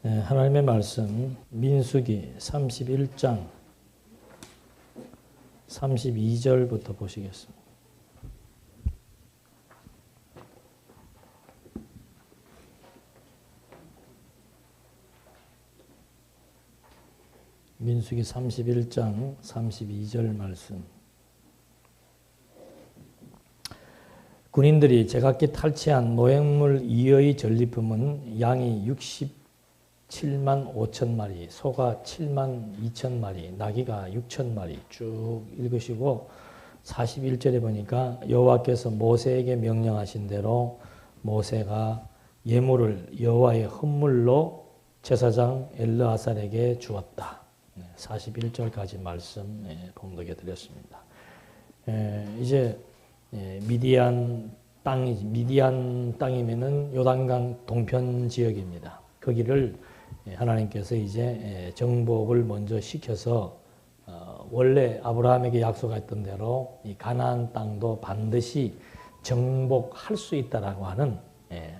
하나님의 말씀 민수기 31장 32절부터 보시겠습니다. 민수기 31장 32절 말씀. 군인들이 제각기 탈취한 노획물 2의 전리품은 양이 67만 5천 마리, 소가 7만 2천 마리, 나귀가 6천 마리 쭉 읽으시고 41절에 보니까 여호와께서 모세에게 명령하신 대로 모세가 예물을 여호와의 헌물로 제사장 엘르아살에게 주었다. 41절까지 말씀 봉독해 드렸습니다. 이제 미디안 땅이면은 요단강 동편 지역입니다. 거기를 하나님께서 이제 정복을 먼저 시켜서 원래 아브라함에게 약속했던 대로 이 가나안 땅도 반드시 정복할 수 있다라고 하는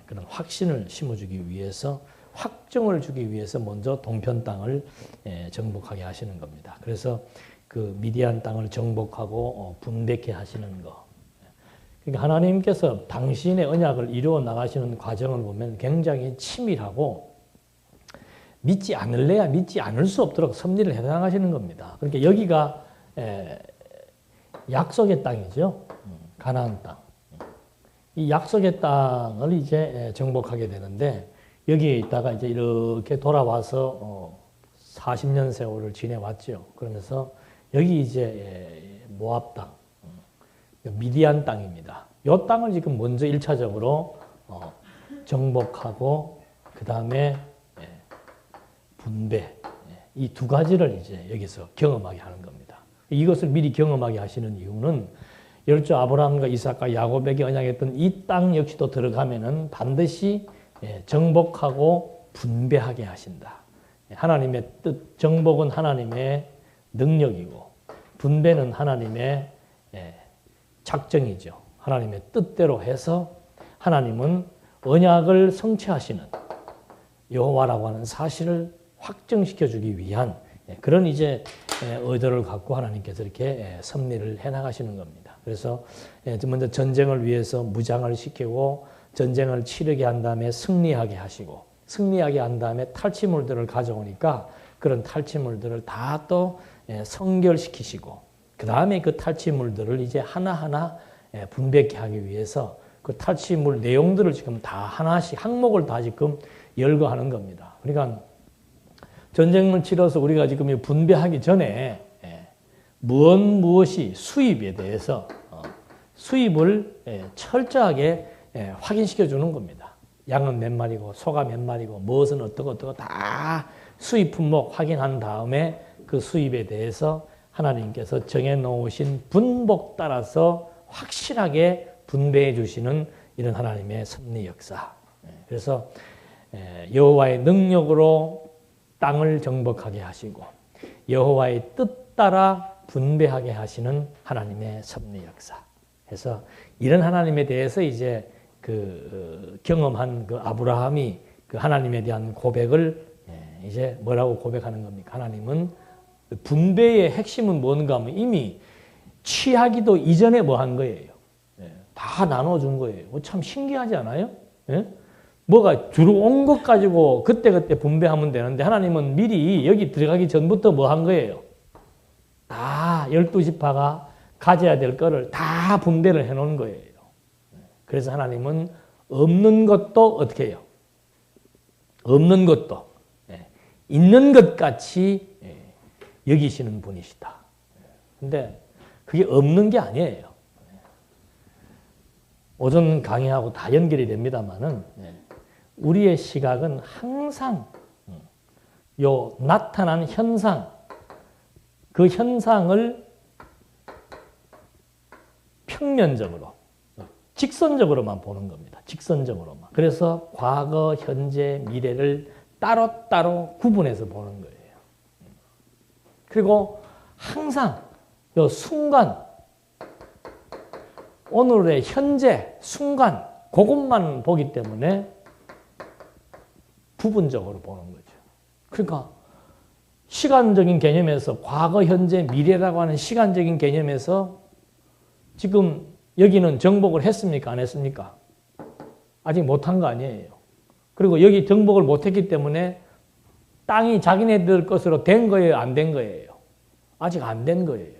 그런 확신을 심어주기 위해서, 확정을 주기 위해서 먼저 동편 땅을 정복하게 하시는 겁니다. 그래서 그 미디안 땅을 정복하고 분배케 하시는 거. 그러니까 하나님께서 당신의 언약을 이루어 나가시는 과정을 보면 굉장히 치밀하고 믿지 않을래야 믿지 않을 수 없도록 섭리를 해나가시는 겁니다. 그러니까 여기가 약속의 땅이죠. 가나안 땅. 이 약속의 땅을 이제 정복하게 되는데 여기에 있다가 이제 이렇게 돌아와서 40년 세월을 지내왔죠. 그러면서 여기 이제 모압 땅, 미디안 땅입니다. 이 땅을 지금 먼저 1차적으로 정복하고 그 다음에 분배, 이 두 가지를 이제 여기서 경험하게 하는 겁니다. 이것을 미리 경험하게 하시는 이유는 열조 아브라함과 이삭과 야곱에게 언약했던 이 땅 역시도 들어가면은 반드시 정복하고 분배하게 하신다. 하나님의 뜻, 정복은 하나님의 능력이고 분배는 하나님의 작정이죠. 하나님의 뜻대로 해서 하나님은 언약을 성취하시는 여호와라고 하는 사실을 확정시켜주기 위한 그런 이제 의도를 갖고 하나님께서 이렇게 섭리를 해나가시는 겁니다. 그래서 먼저 전쟁을 위해서 무장을 시키고 전쟁을 치르게 한 다음에 승리하게 하시고 승리하게 한 다음에 탈취물들을 가져오니까 그런 탈취물들을 다 또 성결시키시고 그 다음에 그 탈취물들을 이제 하나하나 분배케 하기 위해서 그 탈취물 내용들을 지금 다 하나씩 항목을 다 지금 열거하는 겁니다. 그러니까 전쟁을 치러서 우리가 지금 분배하기 전에 무엇이 수입에 대해서 수입을 철저하게 확인시켜 주는 겁니다. 양은 몇 마리고 소가 몇 마리고 무엇은 어떻고 다 수입 품목 확인한 다음에 그 수입에 대해서 하나님께서 정해놓으신 분복 따라서 확실하게 분배해 주시는 이런 하나님의 섭리 역사. 그래서 여호와의 능력으로 땅을 정복하게 하시고 여호와의 뜻 따라 분배하게 하시는 하나님의 섭리 역사. 그래서 이런 하나님에 대해서 이제 그 경험한 그 아브라함이 그 하나님에 대한 고백을 이제 뭐라고 고백하는 겁니까? 하나님은 분배의 핵심은 뭔가 하면 이미 취하기도 이전에 뭐 한 거예요. 다 나눠준 거예요. 참 신기하지 않아요? 뭐가 들어온 것 가지고 그때그때 분배하면 되는데 하나님은 미리 여기 들어가기 전부터 뭐 한 거예요? 다 12지파가 가져야 될 거를 다 분배를 해놓은 거예요. 그래서 하나님은 없는 것도 어떻게 해요? 없는 것도 있는 것 같이 여기시는 분이시다. 근데 그게 없는 게 아니에요. 오전 강의하고 다 연결이 됩니다만은 우리의 시각은 항상 요 나타난 현상, 그 현상을 평면적으로, 직선적으로만 보는 겁니다. 직선적으로만. 그래서 과거, 현재, 미래를 따로따로 구분해서 보는 거예요. 그리고 항상 요 순간, 오늘의 현재, 순간, 그것만 보기 때문에 부분적으로 보는 거죠. 그러니까 시간적인 개념에서 과거, 현재, 미래라고 하는 시간적인 개념에서 지금 여기는 정복을 했습니까? 안 했습니까? 아직 못한 거 아니에요. 그리고 여기 정복을 못했기 때문에 땅이 자기네들 것으로 된 거예요? 안 된 거예요? 아직 안 된 거예요.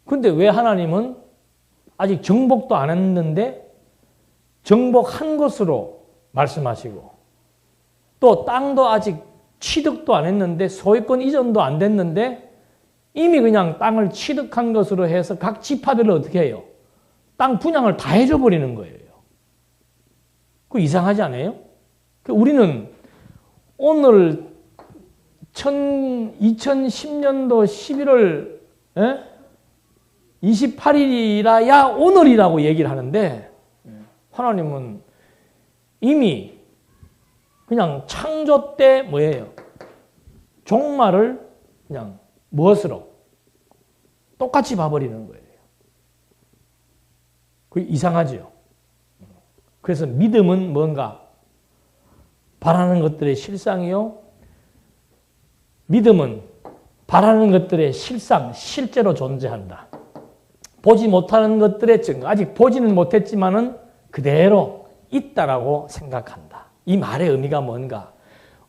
근데 왜 하나님은 아직 정복도 안 했는데 정복한 것으로 말씀하시고 또 땅도 아직 취득도 안 했는데 소유권 이전도 안 됐는데 이미 그냥 땅을 취득한 것으로 해서 각 지파별로 어떻게 해요? 땅 분양을 다 해줘 버리는 거예요. 그 이상하지 않아요? 우리는 오늘 2010년도 11월 28일이라 야 오늘이라고 얘기를 하는데 하나님은 이미 그냥 창조 때 뭐예요? 종말을 그냥 무엇으로? 똑같이 봐버리는 거예요. 그게 이상하죠. 그래서 믿음은 뭔가? 바라는 것들의 실상이요. 믿음은 바라는 것들의 실상, 실제로 존재한다. 보지 못하는 것들의 증거, 아직 보지는 못했지만은 그대로 있다라고 생각한다. 이 말의 의미가 뭔가?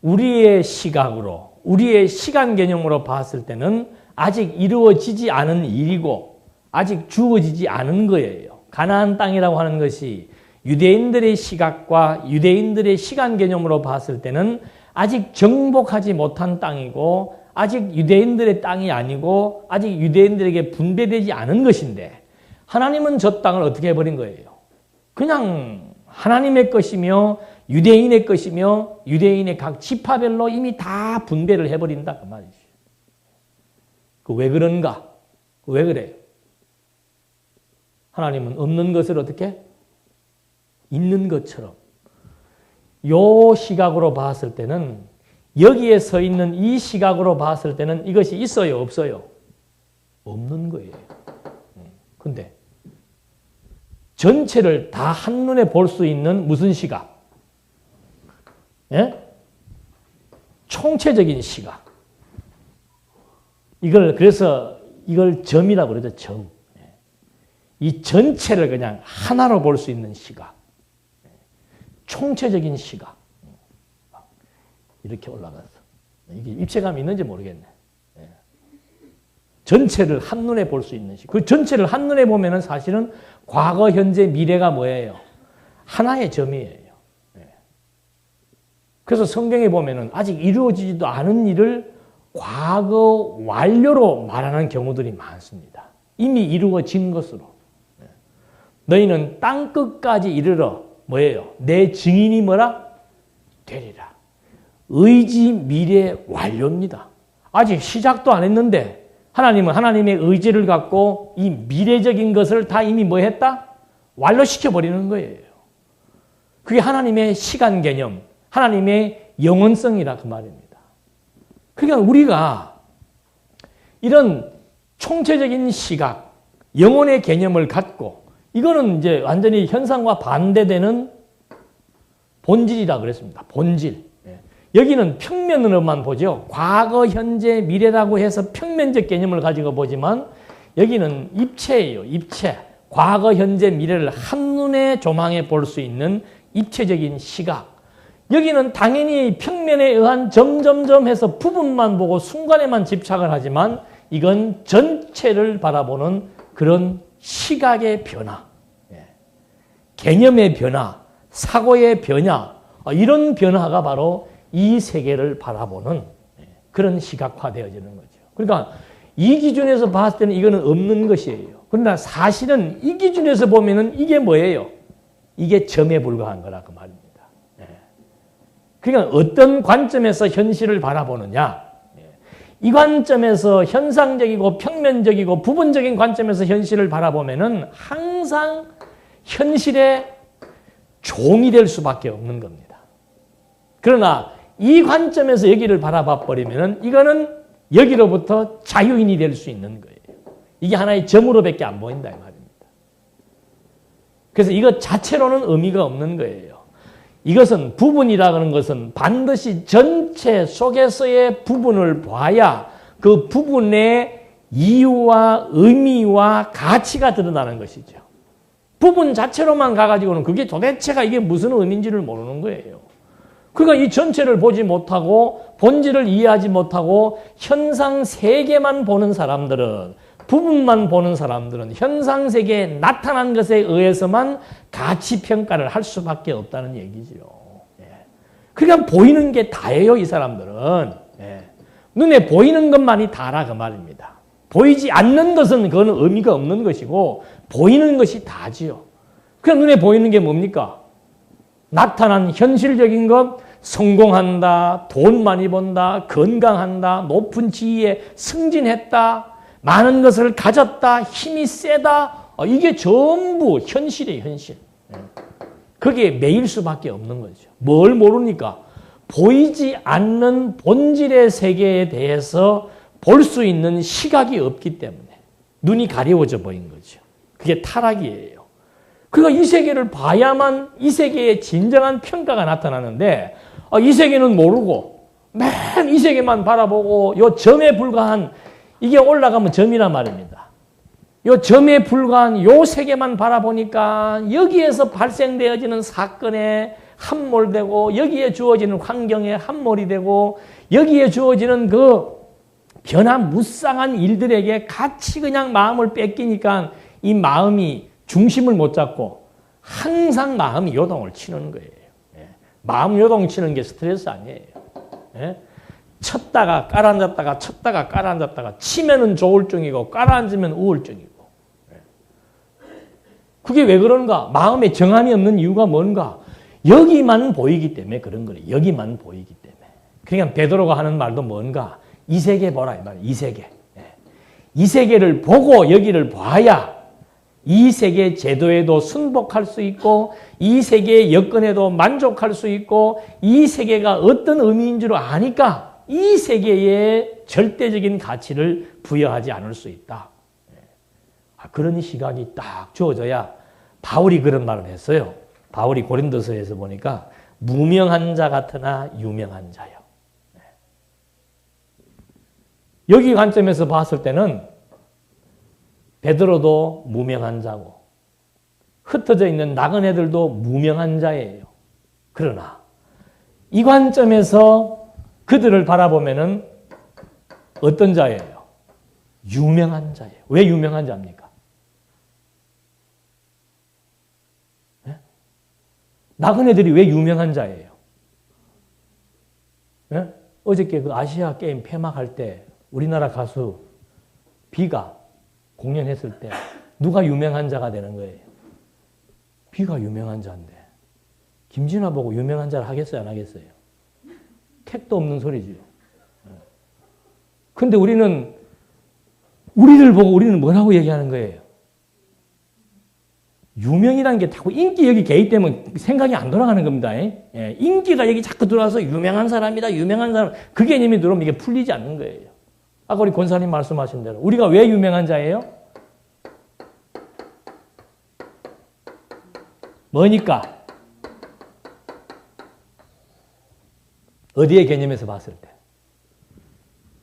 우리의 시각으로, 우리의 시간 개념으로 봤을 때는 아직 이루어지지 않은 일이고 아직 주어지지 않은 거예요. 가나안 땅이라고 하는 것이 유대인들의 시각과 유대인들의 시간 개념으로 봤을 때는 아직 정복하지 못한 땅이고 아직 유대인들의 땅이 아니고 아직 유대인들에게 분배되지 않은 것인데 하나님은 저 땅을 어떻게 해버린 거예요? 그냥 하나님의 것이며 유대인의 것이며 유대인의 각 지파별로 이미 다 분배를 해버린다 그 말이죠. 왜 그런가? 왜 그래요? 하나님은 없는 것을 어떻게? 있는 것처럼. 요 시각으로 봤을 때는 여기에 서 있는 이 시각으로 봤을 때는 이것이 있어요? 없어요? 없는 거예요. 근데 전체를 다 한눈에 볼 수 있는 무슨 시각? 예? 총체적인 시각. 그래서 이걸 점이라고 그러죠. 점. 이 전체를 그냥 하나로 볼 수 있는 시각. 총체적인 시각. 이렇게 올라가서. 이게 입체감이 있는지 모르겠네. 전체를 한눈에 볼 수 있는 시각. 그 전체를 한눈에 보면은 사실은 과거, 현재, 미래가 뭐예요? 하나의 점이에요. 그래서 성경에 보면은 아직 이루어지지도 않은 일을 과거 완료로 말하는 경우들이 많습니다. 이미 이루어진 것으로. 너희는 땅 끝까지 이르러 뭐예요? 내 증인이 뭐라? 되리라. 의지 미래 완료입니다. 아직 시작도 안 했는데 하나님은 하나님의 의지를 갖고 이 미래적인 것을 다 이미 뭐 했다? 완료시켜버리는 거예요. 그게 하나님의 시간 개념, 하나님의 영원성이라 그 말입니다. 그러니까 우리가 이런 총체적인 시각, 영혼의 개념을 갖고 이거는 이제 완전히 현상과 반대되는 본질이라 그랬습니다. 본질. 여기는 평면으로만 보죠. 과거, 현재, 미래라고 해서 평면적 개념을 가지고 보지만 여기는 입체예요. 입체. 과거, 현재, 미래를 한눈에 조망해 볼 수 있는 입체적인 시각. 여기는 당연히 평면에 의한 점점점 해서 부분만 보고 순간에만 집착을 하지만 이건 전체를 바라보는 그런 시각의 변화, 개념의 변화, 사고의 변화, 이런 변화가 바로 이 세계를 바라보는 그런 시각화되어지는 거죠. 그러니까 이 기준에서 봤을 때는 이거는 없는 것이에요. 그러나 사실은 이 기준에서 보면은 이게 뭐예요? 이게 점에 불과한 거라 그 말입니다. 그러니까 어떤 관점에서 현실을 바라보느냐? 이 관점에서 현상적이고 평면적이고 부분적인 관점에서 현실을 바라보면은 항상 현실의 종이 될 수밖에 없는 겁니다. 그러나 이 관점에서 여기를 바라봐 버리면은 이거는 여기로부터 자유인이 될 수 있는 거예요. 이게 하나의 점으로밖에 안 보인다 이 말입니다. 그래서 이것 자체로는 의미가 없는 거예요. 이것은 부분이라는 것은 반드시 전체 속에서의 부분을 봐야 그 부분의 이유와 의미와 가치가 드러나는 것이죠. 부분 자체로만 가가지고는 그게 도대체가 이게 무슨 의미인지를 모르는 거예요. 그러니까 이 전체를 보지 못하고 본질을 이해하지 못하고 현상 세계만 보는 사람들은, 부분만 보는 사람들은 현상 세계에 나타난 것에 의해서만 가치 평가를 할 수밖에 없다는 얘기죠. 그러니까 보이는 게 다예요, 이 사람들은. 눈에 보이는 것만이 다라 그 말입니다. 보이지 않는 것은 그건 의미가 없는 것이고 보이는 것이 다지요. 그냥 눈에 보이는 게 뭡니까? 나타난 현실적인 것, 성공한다, 돈 많이 번다, 건강한다, 높은 지위에 승진했다, 많은 것을 가졌다, 힘이 세다. 이게 전부 현실이에요, 현실. 그게 매일 수밖에 없는 거죠. 뭘 모르니까? 보이지 않는 본질의 세계에 대해서 볼 수 있는 시각이 없기 때문에 눈이 가려워져 보인 거죠. 그게 타락이에요. 그러니까 이 세계를 봐야만 이 세계의 진정한 평가가 나타나는데 이 세계는 모르고 맨 이 세계만 바라보고 요 점에 불과한, 이게 올라가면 점이란 말입니다. 요 점에 불과한 요 세계만 바라보니까 여기에서 발생되어지는 사건에 함몰되고 여기에 주어지는 환경에 함몰이 되고 여기에 주어지는 그 변화무쌍한 일들에게 같이 그냥 마음을 뺏기니까 이 마음이 중심을 못 잡고 항상 마음이 요동을 치는 거예요. 마음 요동 치는 게 스트레스 아니에요. 쳤다가 깔아앉았다가 쳤다가 깔아앉았다가 치면은 조울증이고 깔아앉으면 우울증이고. 그게 왜 그런가? 마음에 정함이 없는 이유가 뭔가? 여기만 보이기 때문에 그런 거예요. 여기만 보이기 때문에. 그러니까 베드로가 하는 말도 뭔가? 이 세계 보라 이 말이에요. 이 세계. 이 세계를 보고 여기를 봐야 이 세계 제도에도 순복할 수 있고 이 세계의 여건에도 만족할 수 있고 이 세계가 어떤 의미인 줄 아니까 이 세계에 절대적인 가치를 부여하지 않을 수 있다. 그런 시각이 딱 주어져야 바울이 그런 말을 했어요. 바울이 고린도서에서 보니까 무명한 자 같으나 유명한 자요. 여기 관점에서 봤을 때는 베드로도 무명한 자고 흩어져 있는 나그네들도 무명한 자예요. 그러나 이 관점에서 그들을 바라보면은 어떤 자예요? 유명한 자예요. 왜 유명한 자입니까? 네? 나그네들이 왜 유명한 자예요? 네? 어저께 그 아시아 게임 폐막할 때 우리나라 가수 비가 공연했을 때 누가 유명한 자가 되는 거예요? 비가 유명한 자인데 김진아 보고 유명한 자를 하겠어요? 안 하겠어요? 택도 없는 소리죠. 근데 우리를 보고 우리는 뭐라고 얘기하는 거예요? 유명이라는 게 자꾸 인기 여기 개입되면 생각이 안 돌아가는 겁니다. 인기가 여기 자꾸 들어와서 유명한 사람이다, 유명한 사람. 그 개념이 들어오면 이게 풀리지 않는 거예요. 아까 우리 권사님 말씀하신 대로 우리가 왜 유명한 자예요? 뭐니까? 어디의 개념에서 봤을 때?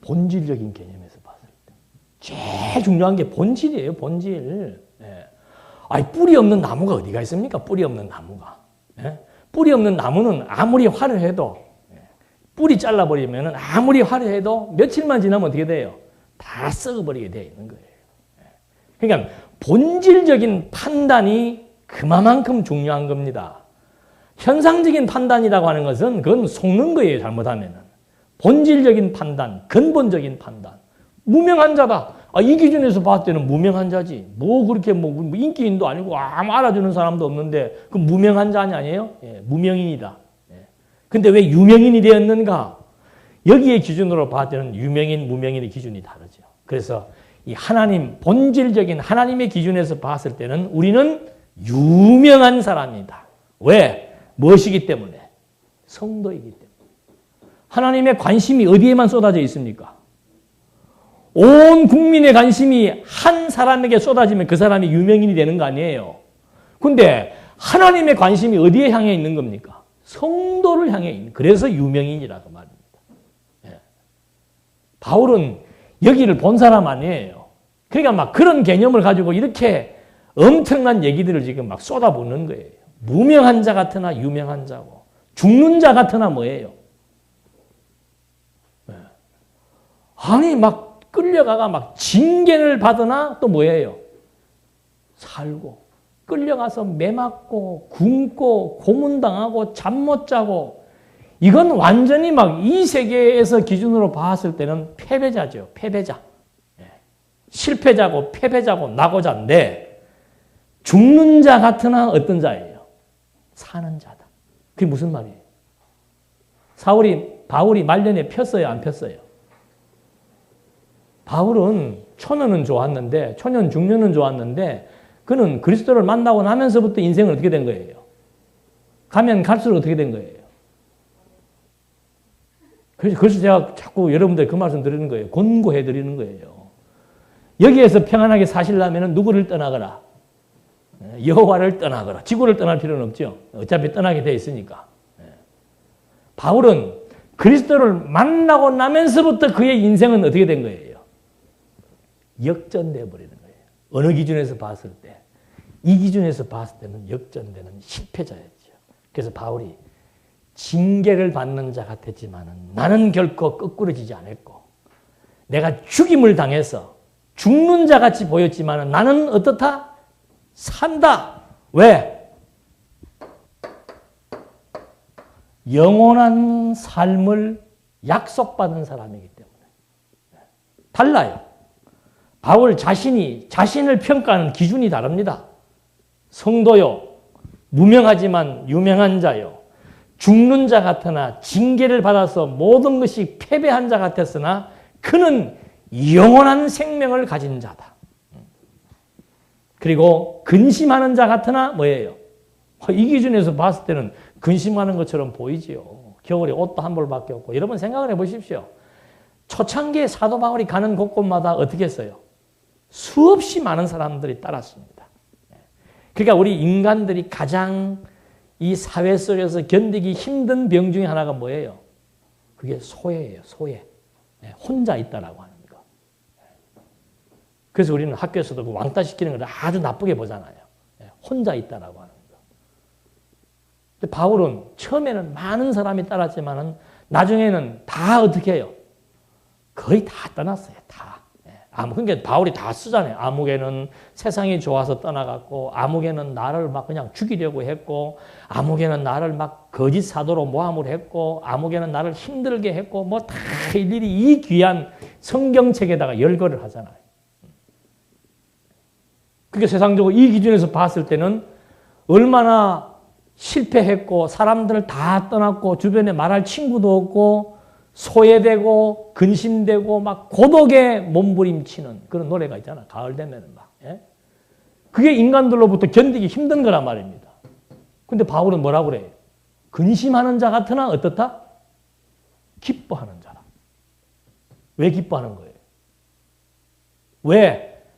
본질적인 개념에서 봤을 때. 제일 중요한 게 본질이에요, 본질. 아니, 뿌리 없는 나무가 어디가 있습니까? 뿌리 없는 나무가. 뿌리 없는 나무는 아무리 화려해도, 뿌리 잘라버리면 아무리 화려해도 며칠만 지나면 어떻게 돼요? 다 썩어버리게 되어 있는 거예요. 그러니까 본질적인 판단이 그만큼 중요한 겁니다. 현상적인 판단이라고 하는 것은 그건 속는 거예요, 잘못하면은. 본질적인 판단, 근본적인 판단. 무명한 자다. 이 기준에서 봤을 때는 무명한 자지. 뭐 그렇게 뭐 인기인도 아니고 아무 알아주는 사람도 없는데 그 무명한 자니 아니에요? 무명인이다. 근데 왜 유명인이 되었는가? 여기에 기준으로 봤을 때는 유명인, 무명인의 기준이 다르죠. 그래서 이 하나님, 본질적인 하나님의 기준에서 봤을 때는 우리는 유명한 사람이다. 왜? 무엇이기 때문에? 성도이기 때문에. 하나님의 관심이 어디에만 쏟아져 있습니까? 온 국민의 관심이 한 사람에게 쏟아지면 그 사람이 유명인이 되는 거 아니에요. 근데 하나님의 관심이 어디에 향해 있는 겁니까? 성도를 향해 있는, 그래서 유명인이라고 말입니다. 예. 바울은 여기를 본 사람 아니에요. 그러니까 막 그런 개념을 가지고 이렇게 엄청난 얘기들을 지금 막 쏟아붓는 거예요. 무명한 자 같으나 유명한 자고, 죽는 자 같으나 뭐예요? 예. 아니, 막 끌려가가 막 징계를 받으나 또 뭐예요? 살고. 끌려가서 매 맞고 굶고 고문당하고 잠 못 자고, 이건 완전히 막 이 세계에서 기준으로 봤을 때는 패배자죠. 패배자. 실패자고 패배자고 낙오자인데, 죽는 자 같으나 어떤 자예요? 사는 자다. 그게 무슨 말이에요? 바울이 말년에 폈어요, 안 폈어요? 바울은 초년은 좋았는데, 초년 중년은 좋았는데, 그는 그리스도를 만나고 나면서부터 인생은 어떻게 된 거예요? 가면 갈수록 어떻게 된 거예요? 그래서 제가 자꾸 여러분들 그 말씀 드리는 거예요. 권고해 드리는 거예요. 여기에서 평안하게 사시려면 누구를 떠나거라? 여호와를 떠나거라. 지구를 떠날 필요는 없죠. 어차피 떠나게 돼 있으니까. 바울은 그리스도를 만나고 나면서부터 그의 인생은 어떻게 된 거예요? 역전돼 버리는 거예요. 어느 기준에서 봤을 때, 이 기준에서 봤을 때는 역전되는 실패자였죠. 그래서 바울이 징계를 받는 자 같았지만 나는 결코 거꾸러지지 않았고, 내가 죽임을 당해서 죽는 자 같이 보였지만 나는 어떻다? 산다. 왜? 영원한 삶을 약속받은 사람이기 때문에. 달라요. 바울 자신이 자신을 평가하는 기준이 다릅니다. 성도요, 무명하지만 유명한 자요, 죽는 자 같으나 징계를 받아서 모든 것이 패배한 자 같았으나 그는 영원한 생명을 가진 자다. 그리고 근심하는 자 같으나 뭐예요? 이 기준에서 봤을 때는 근심하는 것처럼 보이지요. 겨울에 옷도 한 벌밖에 없고. 여러분 생각을 해보십시오. 초창기에 사도 바울이 가는 곳곳마다 어떻게 했어요? 수없이 많은 사람들이 따랐습니다. 그러니까 우리 인간들이 가장 이 사회 속에서 견디기 힘든 병 중에 하나가 뭐예요? 그게 소외예요. 소외. 혼자 있다라고 하는 거. 그래서 우리는 학교에서도 그 왕따시키는 걸 아주 나쁘게 보잖아요. 혼자 있다라고 하는 거. 근데 바울은 처음에는 많은 사람이 따랐지만은 나중에는 다 어떻게 해요? 거의 다 떠났어요. 다. 그러니까 바울이 다 쓰잖아요. 아무개는 세상이 좋아서 떠나갔고, 아무개는 나를 막 그냥 죽이려고 했고, 아무개는 나를 막 거짓 사도로 모함을 했고, 아무개는 나를 힘들게 했고, 뭐 다 일일이 이 귀한 성경책에다가 열거를 하잖아요. 그게 세상적으로 이 기준에서 봤을 때는 얼마나 실패했고, 사람들 다 떠났고, 주변에 말할 친구도 없고, 소외되고 근심되고 막 고독에 몸부림치는 그런 노래가 있잖아. 가을 되면은 막. 예? 그게 인간들로부터 견디기 힘든 거란 말입니다. 근데 바울은 뭐라고 그래요? 근심하는 자 같으나 어떻다? 기뻐하는 자라. 왜 기뻐하는 거예요?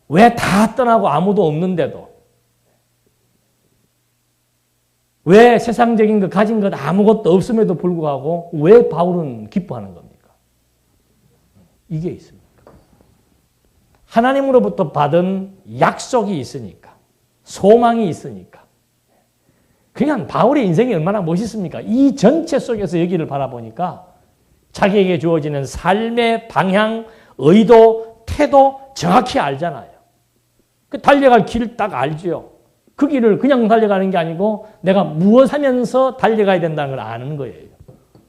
왜 다 떠나고 아무도 없는데도, 왜 세상적인 것, 가진 것 아무것도 없음에도 불구하고 왜 바울은 기뻐하는 겁니까? 이게 있습니다. 하나님으로부터 받은 약속이 있으니까, 소망이 있으니까. 그냥 바울의 인생이 얼마나 멋있습니까? 이 전체 속에서 여기를 바라보니까 자기에게 주어지는 삶의 방향, 의도, 태도 정확히 알잖아요. 그 달려갈 길 딱 알죠. 그 길을 그냥 달려가는 게 아니고 내가 무엇 하면서 달려가야 된다는 걸 아는 거예요.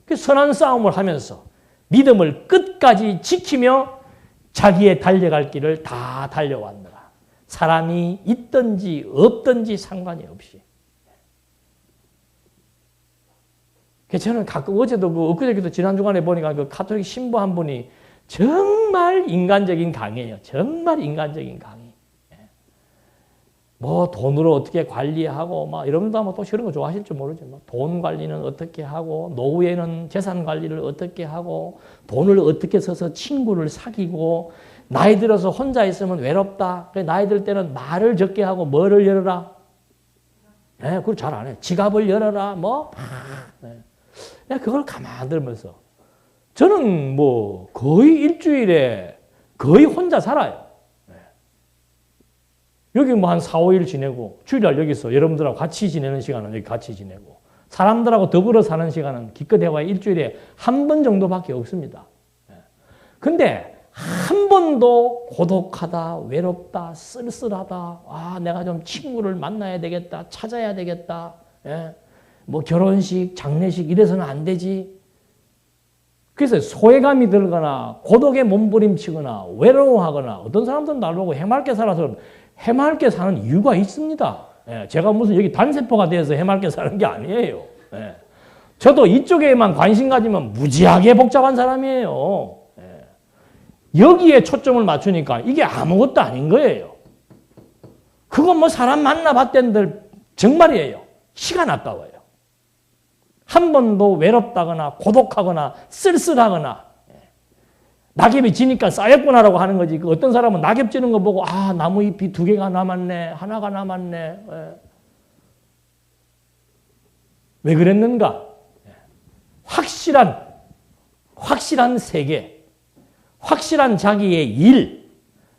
그 선한 싸움을 하면서 믿음을 끝까지 지키며 자기의 달려갈 길을 다 달려왔느라. 사람이 있든지 없든지 상관이 없이. 저는 가끔 어제도 엊그저께도 지난 주간에 보니까 그 가톨릭 신부 한 분이 정말 인간적인 강의예요. 정말 인간적인 강의. 뭐 돈으로 어떻게 관리하고 막 여러분도 아마 또 이런 거 좋아하실 줄 모르지만 돈 관리는 어떻게 하고 노후에는 재산 관리를 어떻게 하고 돈을 어떻게 써서 친구를 사귀고 나이 들어서 혼자 있으면 외롭다. 나이 들 때는 말을 적게 하고 뭐를 열어라? 네, 그걸 잘 안 해. 지갑을 열어라, 뭐. 네. 그걸 가만 들면서. 저는 뭐 거의 일주일에 거의 혼자 살아요. 네. 여기 뭐 한 4, 5일 지내고, 주일날 여기서 여러분들하고 같이 지내는 시간은 여기 같이 지내고, 사람들하고 더불어 사는 시간은 기껏 일주일에 한 번 정도밖에 없습니다. 네. 근데 한 번도 고독하다, 외롭다, 쓸쓸하다, 아, 내가 좀 친구를 만나야 되겠다, 찾아야 되겠다, 예? 뭐 결혼식, 장례식 이래서는 안 되지. 그래서 소외감이 들거나 고독에 몸부림치거나 외로워하거나 어떤 사람들은 날 보고 해맑게 살아서 해맑게 사는 이유가 있습니다. 예, 제가 무슨 여기 단세포가 되어서 해맑게 사는 게 아니에요. 예. 저도 이쪽에만 관심 가지면 무지하게 복잡한 사람이에요. 여기에 초점을 맞추니까 이게 아무것도 아닌 거예요. 그건 뭐 사람 만나봤던들 정말이에요. 시간 아까워요. 한 번도 외롭다거나 고독하거나 쓸쓸하거나 낙엽이 지니까 쌓였구나라고 하는 거지. 어떤 사람은 낙엽 지는 거 보고 아, 나무잎이 2개가 남았네, 하나가 남았네. 왜 그랬는가? 확실한 세계, 확실한 자기의 일,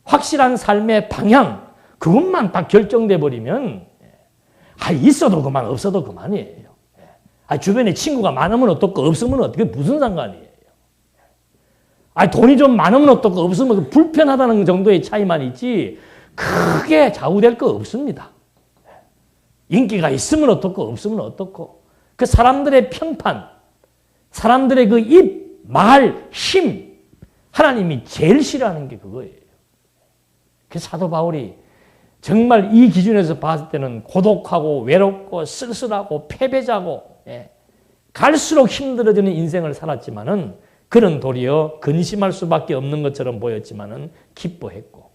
확실한 삶의 방향, 그것만 딱 결정돼 버리면 있어도 그만, 없어도 그만이에요. 주변에 친구가 많으면 어떻고 없으면 어떻게, 무슨 상관이에요. 돈이 좀 많으면 어떻고 없으면 불편하다는 정도의 차이만 있지 크게 좌우될 거 없습니다. 인기가 있으면 어떻고 없으면 어떻고, 그 사람들의 평판, 사람들의 그 입, 말, 힘, 하나님이 제일 싫어하는 게 그거예요. 그 사도 바울이 정말 이 기준에서 봤을 때는 고독하고 외롭고 쓸쓸하고 패배자고 갈수록 힘들어지는 인생을 살았지만은 그는 도리어 근심할 수밖에 없는 것처럼 보였지만은 기뻐했고,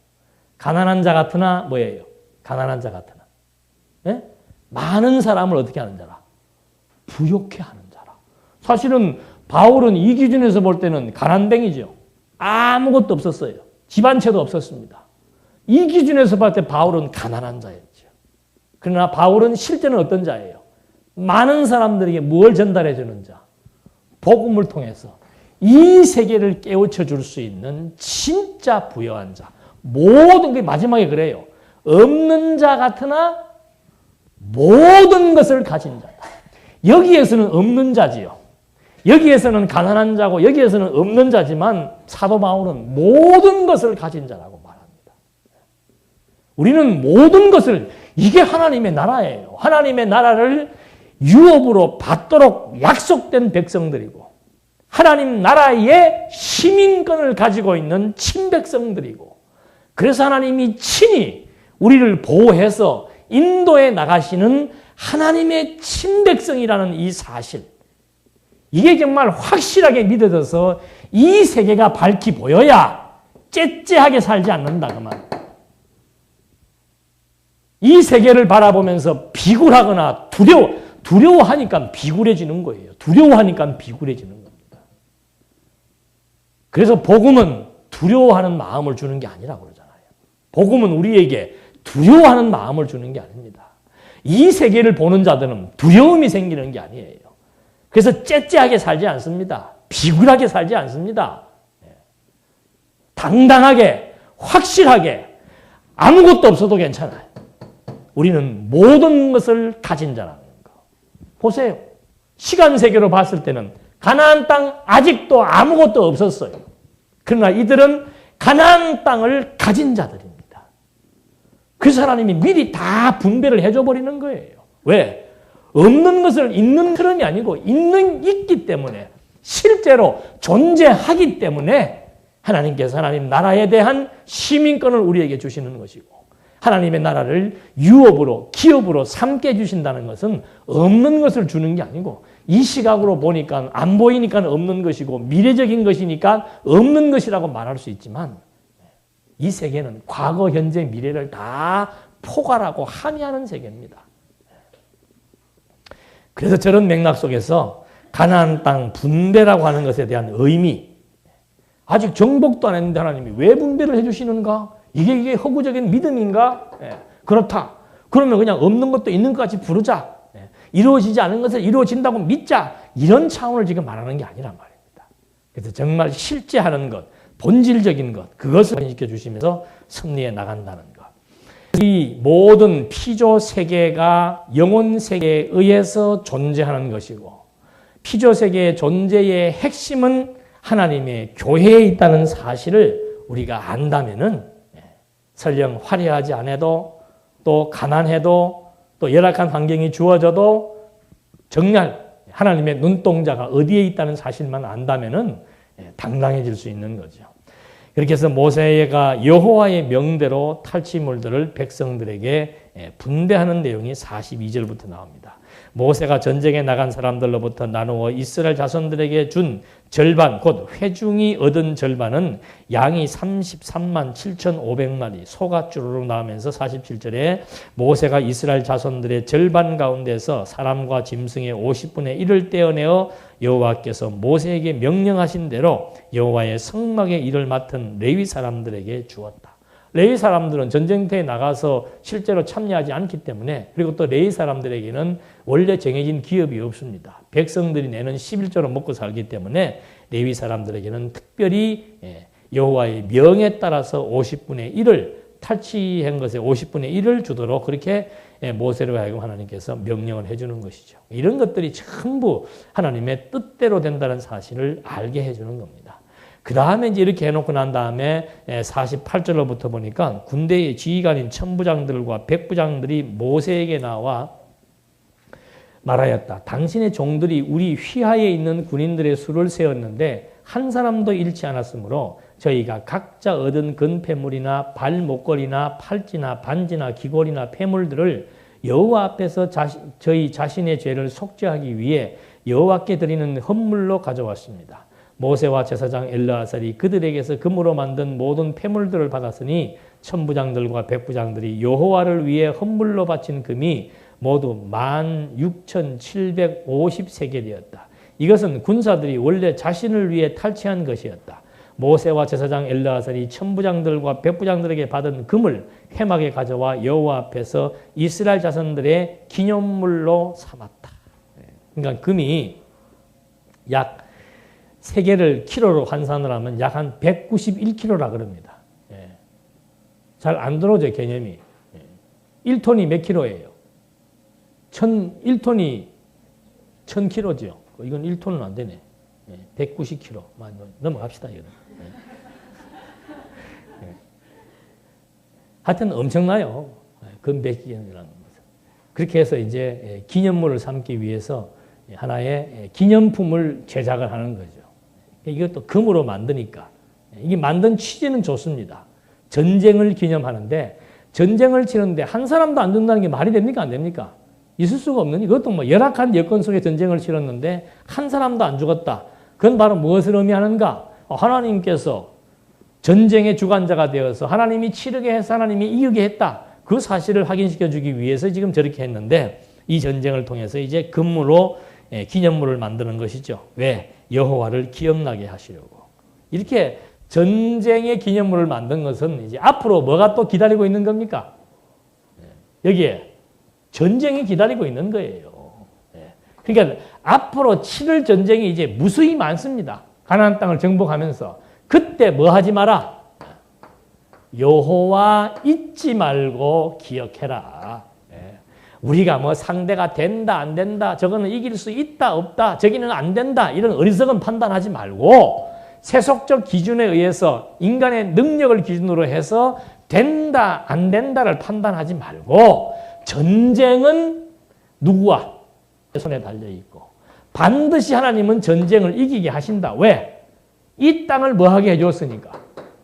가난한 자 같으나 뭐예요? 가난한 자 같으나 많은 사람을 어떻게 하는 자라? 부욕해 하는 자라. 사실은 바울은 이 기준에서 볼 때는 가난뱅이죠. 아무것도 없었어요. 집 한 채도 없었습니다. 이 기준에서 봤을 때 바울은 가난한 자였죠. 그러나 바울은 실제는 어떤 자예요? 많은 사람들에게 뭘 전달해 주는 자? 복음을 통해서 이 세계를 깨우쳐 줄 수 있는 진짜 부여한 자. 모든 게 마지막에 그래요. 없는 자 같으나 모든 것을 가진 자다. 여기에서는 없는 자지요. 여기에서는 가난한 자고 여기에서는 없는 자지만 사도 바울은 모든 것을 가진 자라고 말합니다. 우리는 모든 것을, 이게 하나님의 나라예요. 하나님의 나라를 유업으로 받도록 약속된 백성들이고, 하나님 나라의 시민권을 가지고 있는 친백성들이고, 그래서 하나님이 친히 우리를 보호해서 인도해 나가시는 하나님의 친백성이라는 이 사실, 이게 정말 확실하게 믿어져서 이 세계가 밝히 보여야 째째하게 살지 않는다 그 말. 이 세계를 바라보면서 비굴하거나 두려워하니까 비굴해지는 거예요. 두려워하니까 비굴해지는 겁니다. 그래서 복음은 두려워하는 마음을 주는 게 아니라고 그러잖아요. 복음은 우리에게 두려워하는 마음을 주는 게 아닙니다. 이 세계를 보는 자들은 두려움이 생기는 게 아니에요. 그래서 째째하게 살지 않습니다. 비굴하게 살지 않습니다. 당당하게, 확실하게, 아무것도 없어도 괜찮아요. 우리는 모든 것을 가진 자라는 거. 보세요. 시간 세계로 봤을 때는 가나안 땅 아직도 아무것도 없었어요. 그러나 이들은 가나안 땅을 가진 자들입니다. 그래서 하나님이 미리 다 분배를 해줘 버리는 거예요. 왜? 없는 것을 있는 흐름이 아니고 있기 때문에, 실제로 존재하기 때문에 하나님께서 하나님 나라에 대한 시민권을 우리에게 주시는 것이고, 하나님의 나라를 유업으로, 기업으로 삼게 해주신다는 것은 없는 것을 주는 게 아니고, 이 시각으로 보니까 안 보이니까 없는 것이고 미래적인 것이니까 없는 것이라고 말할 수 있지만, 이 세계는 과거, 현재, 미래를 다 포괄하고 함의하는 세계입니다. 그래서 저런 맥락 속에서 가나안 땅 분배라고 하는 것에 대한 의미, 아직 정복도 안 했는데 하나님이 왜 분배를 해주시는가? 이게 허구적인 믿음인가? 그렇다. 그러면 그냥 없는 것도 있는 것 같이 부르자. 이루어지지 않은 것을 이루어진다고 믿자. 이런 차원을 지금 말하는 게 아니란 말입니다. 그래서 정말 실제 하는 것, 본질적인 것, 그것을 확인시켜 주시면서 승리해 나간다는 것. 이 모든 피조 세계가 영혼 세계에 의해서 존재하는 것이고, 피조 세계의 존재의 핵심은 하나님의 교회에 있다는 사실을 우리가 안다면은 설령 화려하지 않아도 또 가난해도 또 열악한 환경이 주어져도 정말 하나님의 눈동자가 어디에 있다는 사실만 안다면은 당당해질 수 있는 거죠. 그렇게 해서 모세가 여호와의 명대로 탈취물들을 백성들에게 분배하는 내용이 42절부터 나옵니다. 모세가 전쟁에 나간 사람들로부터 나누어 이스라엘 자손들에게 준 절반, 곧 회중이 얻은 절반은 양이 33만 7,500마리, 소가 주르륵 나오면서 47절에 모세가 이스라엘 자손들의 절반 가운데서 사람과 짐승의 50분의 1을 떼어내어 여호와께서 모세에게 명령하신 대로 여호와의 성막의 일을 맡은 레위 사람들에게 주었다. 레위 사람들은 전쟁터에 나가서 실제로 참여하지 않기 때문에, 그리고 또 레위 사람들에게는 원래 정해진 기업이 없습니다. 백성들이 내는 11조로 먹고 살기 때문에 레위 사람들에게는 특별히 여호와의 명에 따라서 50분의 1을 탈취한 것의 50분의 1을 주도록 그렇게 모세로 하여금 하나님께서 명령을 해주는 것이죠. 이런 것들이 전부 하나님의 뜻대로 된다는 사실을 알게 해주는 겁니다. 그 다음에 이제 이렇게 해놓고 난 다음에 48절로부터 보니까 군대의 지휘관인 천부장들과 백부장들이 모세에게 나와 말하였다. 당신의 종들이 우리 휘하에 있는 군인들의 수를 세었는데 한 사람도 잃지 않았으므로 저희가 각자 얻은 근폐물이나 발목걸이나 팔찌나 반지나 귀걸이나 폐물들을 여호와 앞에서 저희 자신의 죄를 속죄하기 위해 여호와께 드리는 헌물로 가져왔습니다. 모세와 제사장 엘르아살이 그들에게서 금으로 만든 모든 폐물들을 받았으니 천부장들과 백부장들이 여호와를 위해 헌물로 바친 금이 모두 16,750세겔이었다. 이것은 군사들이 원래 자신을 위해 탈취한 것이었다. 모세와 제사장 엘르아살이 천부장들과 백부장들에게 받은 금을 회막에 가져와 여호와 앞에서 이스라엘 자손들의 기념물로 삼았다. 그러니까 금이 약 3개를 키로로 환산을 하면 약 한 191kg라 그럽니다. 잘 안 들어오죠, 개념이. 1톤이 몇 킬로예요? 1톤이 1000kg죠. 이건 1톤은 안 되네. 190kg. 넘어갑시다, 이거는. 하여튼 엄청나요. 금백기념이라는 것은. 그렇게 해서 이제 기념물을 삼기 위해서 하나의 기념품을 제작을 하는 거죠. 이것도 금으로 만드니까. 이게 만든 취지는 좋습니다. 전쟁을 기념하는데, 전쟁을 치는데 한 사람도 안 죽는다는 게 말이 됩니까? 안 됩니까? 있을 수가 없는, 이것도 뭐 열악한 여건 속에 전쟁을 치렀는데 한 사람도 안 죽었다. 그건 바로 무엇을 의미하는가? 하나님께서 전쟁의 주관자가 되어서 하나님이 치르게 해서 하나님이 이기게 했다. 그 사실을 확인시켜 주기 위해서 지금 저렇게 했는데, 이 전쟁을 통해서 이제 금으로 기념물을 만드는 것이죠. 왜? 여호와를 기억나게 하시려고. 이렇게 전쟁의 기념물을 만든 것은 이제 앞으로 뭐가 또 기다리고 있는 겁니까? 여기에 전쟁이 기다리고 있는 거예요. 그러니까 앞으로 치를 전쟁이 이제 무수히 많습니다. 가나안 땅을 정복하면서. 그때 뭐 하지 마라? 여호와 잊지 말고 기억해라. 우리가 뭐 상대가 된다 안 된다, 저거는 이길 수 있다 없다, 저기는 안 된다, 이런 어리석은 판단하지 말고 세속적 기준에 의해서 인간의 능력을 기준으로 해서 된다 안 된다를 판단하지 말고, 전쟁은 누구와 손에 달려있고 반드시 하나님은 전쟁을 이기게 하신다. 왜? 이 땅을 뭐하게 해줬으니까,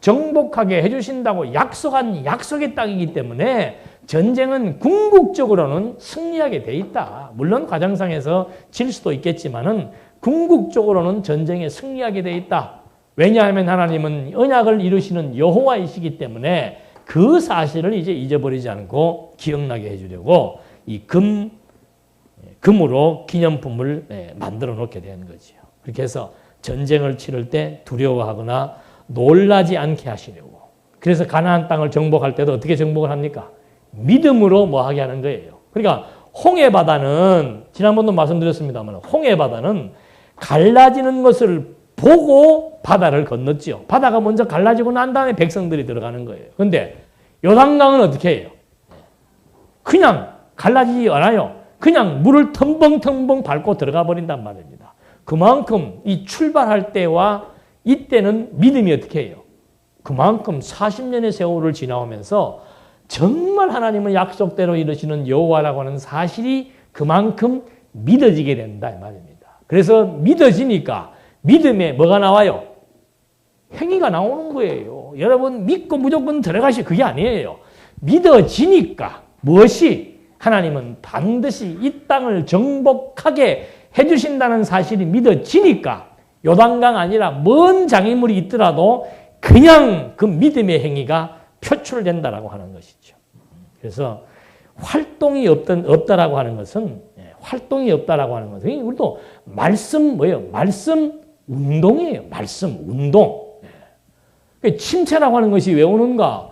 정복하게 해주신다고 약속한 약속의 땅이기 때문에 전쟁은 궁극적으로는 승리하게 돼 있다. 물론 과정상에서 질 수도 있겠지만은 궁극적으로는 전쟁에 승리하게 돼 있다. 왜냐하면 하나님은 언약을 이루시는 여호와이시기 때문에 그 사실을 이제 잊어버리지 않고 기억나게 해주려고 이 금으로 기념품을 만들어 놓게 되는 거죠. 그렇게 해서 전쟁을 치를 때 두려워하거나 놀라지 않게 하시려고. 그래서 가나안 땅을 정복할 때도 어떻게 정복을 합니까? 믿음으로 뭐 하게 하는 거예요. 그러니까 홍해바다는 지난번도 말씀드렸습니다만 홍해바다는 갈라지는 것을 보고 바다를 건넜지요. 바다가 먼저 갈라지고 난 다음에 백성들이 들어가는 거예요. 그런데 요단강은 어떻게 해요? 그냥 갈라지지 않아요. 그냥 물을 텀벙텀벙 밟고 들어가 버린단 말입니다. 그만큼 이 출발할 때와 이때는 믿음이 어떻게 해요? 그만큼 40년의 세월을 지나오면서 정말 하나님은 약속대로 이루시는 여호와라고 하는 사실이 그만큼 믿어지게 된다 이 말입니다. 그래서 믿어지니까 믿음에 뭐가 나와요? 행위가 나오는 거예요. 여러분 믿고 무조건 들어가시 그게 아니에요. 믿어지니까 무엇이? 하나님은 반드시 이 땅을 정복하게 해주신다는 사실이 믿어지니까 요단강 아니라 먼 장애물이 있더라도 그냥 그 믿음의 행위가 표출된다라고 하는 것이죠. 그래서 활동이 없다라고 하는 것은 활동이 없다라고 하는 것은 우리도 말씀 뭐예요? 말씀 운동이에요. 말씀 운동. 침체라고 하는 것이 왜 오는가?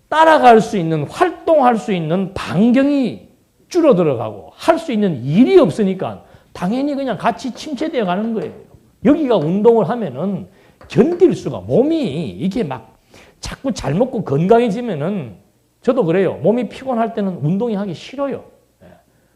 따라갈 수 있는 활동할 수 있는 반경이 줄어들어가고 할 수 있는 일이 없으니까 당연히 그냥 같이 침체되어 가는 거예요. 여기가 운동을 하면은 견딜 수가 몸이 이게 막 자꾸 잘 먹고 건강해지면은 저도 그래요. 몸이 피곤할 때는 운동이 하기 싫어요.